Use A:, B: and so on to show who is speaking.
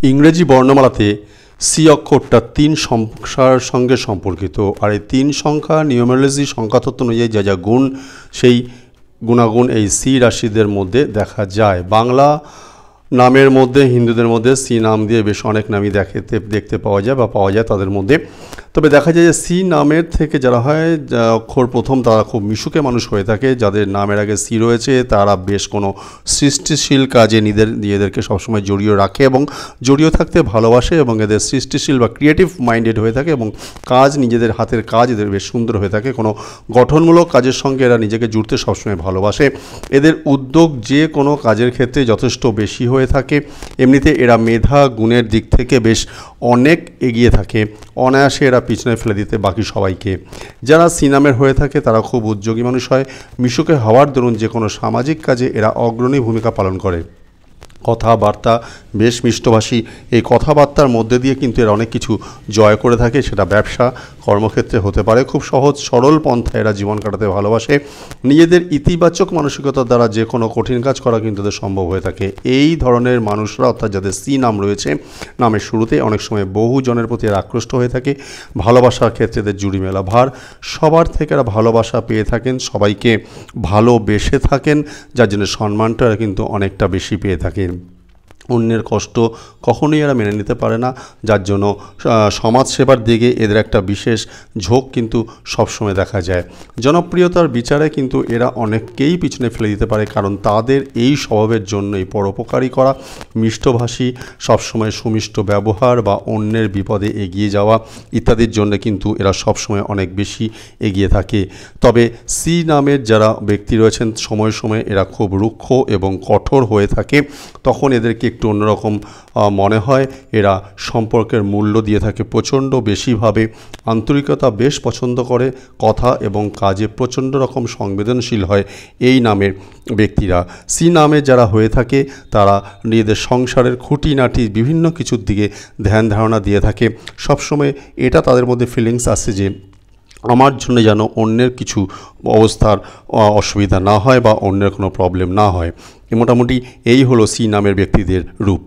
A: ইংরেজি বর্ণমালাতে সি অক্ষরটা 3 সংখ্যার সঙ্গে সম্পর্কিত। আর এই 3 সংখ্যা নিউমেরোলজি সংখ্যাতত্ত্ব অনুযায়ী যা যা গুণ, সেই গুণাগুণ এই সি রাশিদের মধ্যে দেখা যায়। বাংলা নামের মধ্যে হিন্দুদের মধ্যে সি নাম দিয়ে বেশ অনেক নামই দেখতে পাওয়া যায় তাদের মধ্যে। তবে দেখা যায় যে সি নামের থেকে যারা হয় অক্ষর প্রথম, তারা খুব মিশুকে মানুষ হয়ে থাকে। যাদের নামের আগে সি রয়েছে তারা বেশ কোনো সৃষ্টিশীল কাজে নিজেদেরকে সবসময় জড়িয়ে রাখে এবং জড়িয়ে থাকতে ভালোবাসে, এবং এদের সৃষ্টিশীল বা ক্রিয়েটিভ মাইন্ডেড হয়ে থাকে এবং কাজ, নিজেদের হাতের কাজ এদের বেশ সুন্দর হয়ে থাকে। কোনো গঠনমূলক কাজের সঙ্গে এরা নিজেকে জুড়তে সবসময় ভালোবাসে। এদের উদ্যোগ যে কোনো কাজের ক্ষেত্রে যথেষ্ট বেশি হয়ে থাকে। এমনিতে এরা মেধা গুণের দিক থেকে বেশ অনেক এগিয়ে থাকে, অনায়াসে এরা পিছনে ফেলে দিতে বাকি সবাইকে। যারা সি নামের হয়ে থাকে তারা খুব উদ্যোগী মানুষ হয়। মিশুকে হওয়ার দরুন যে কোনো সামাজিক কাজে এরা অগ্রণী ভূমিকা পালন করে। কথাবার্তা বেশ মিষ্টভাষী। এই কথাবার্তার মধ্যে দিয়ে কিন্তু এরা অনেক কিছু জয় করে থাকে, সেটা ব্যবসা কর্মক্ষেত্রে হতে পারে। খুব সহজ সরল পন্থায় এরা জীবন কাটাতে ভালোবাসে। নিজেদের ইতিবাচক মানসিকতার দ্বারা যে কোনো কঠিন কাজ করা কিন্তু এদের সম্ভব হয়ে থাকে। এই ধরনের মানুষরা, অর্থাৎ যাদের সি নাম রয়েছে, নামের শুরুতে অনেক সময় বহুজনের প্রতি এরা আকৃষ্ট হয়ে থাকে। ভালোবাসার ক্ষেত্রে এদের জুড়ি মেলা ভার। সবার থেকে এরা ভালোবাসা পেয়ে থাকেন, সবাইকে ভালোবেসে থাকেন, যার জন্য সম্মানটা এরা কিন্তু অনেকটা বেশি পেয়ে থাকেন। অন্যের কষ্ট কখনোই এরা মেনে নিতে পারে না, যার জন্য সমাজসেবার দিকে এদের একটা বিশেষ ঝোঁক কিন্তু সবসময় দেখা যায়। জনপ্রিয়তার বিচারে কিন্তু এরা অনেককেই পিছনে ফেলে দিতে পারে, কারণ তাদের এই স্বভাবের জন্যই পরোপকারী করা, মিষ্টভাষী, সবসময় সুমিষ্ট ব্যবহার বা অন্যের বিপদে এগিয়ে যাওয়া ইত্যাদির জন্য কিন্তু এরা সবসময় অনেক বেশি এগিয়ে থাকে। তবে সি নামের যারা ব্যক্তি রয়েছেন, সময় সময় এরা খুব রুক্ষ এবং কঠোর হয়ে থাকে। তখন এদেরকে একটু অন্যরকম মনে হয়। এরা সম্পর্কের মূল্য দিয়ে থাকে প্রচণ্ড বেশিভাবে। আন্তরিকতা বেশ পছন্দ করে। কথা এবং কাজে প্রচণ্ড রকম সংবেদনশীল হয় এই নামের ব্যক্তিরা। সি নামে যারা হয়ে থাকে তারা নিজেদের সংসারের খুঁটিনাটি বিভিন্ন কিছুর দিকে ধ্যান ধারণা দিয়ে থাকে। সবসময় এটা তাদের মধ্যে ফিলিংস আসে যে আমার জন্য যেন অন্যের কিছু অবস্থার অসুবিধা না হয় বা অন্যের কোনো প্রবলেম না হয়। মোটামুটি এই হলো সি নামের ব্যক্তিদের রূপ।